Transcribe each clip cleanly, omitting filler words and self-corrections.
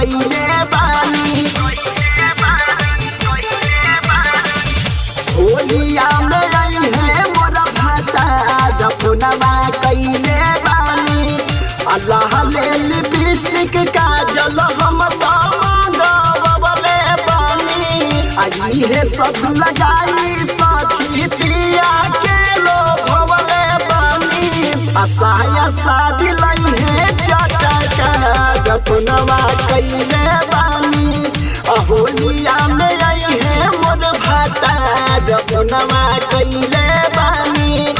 कइले बानी। होलिया में आई है मोर भातार फोनवा कइले बानी। अल्लाह ले लिपस्टिक काजल हम मंगवले बानी। आई है सब लगाई सखी पिया के लोभवले बानी। असाया साड़ी लाई है चटका फोनवा कइले बानी। होलिया में आई है मोर भातार फोनवा कइले बानी।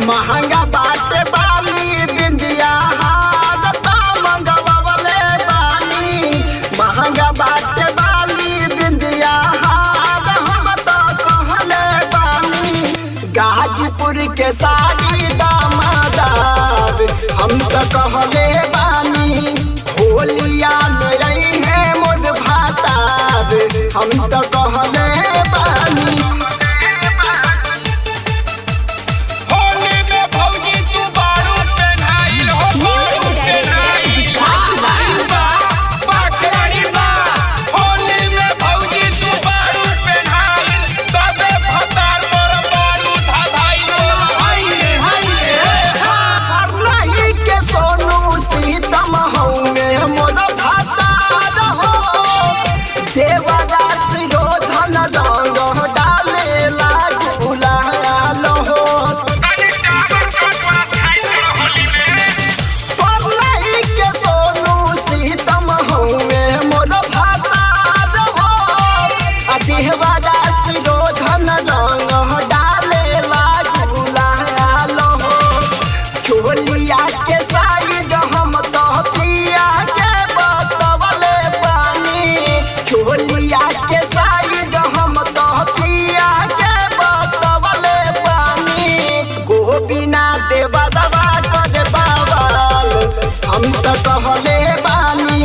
महंगा बाटे बाली बिंदिया मंगवले बानी। महंगा बाटे बाली बिंदिया हम तो कहले बानी। गाजीपुर के साड़ी दामादार हम तो कहले बानी। होलिया में रही है मोर भातार हम तो कहले बानी। हम तो कहले बानी।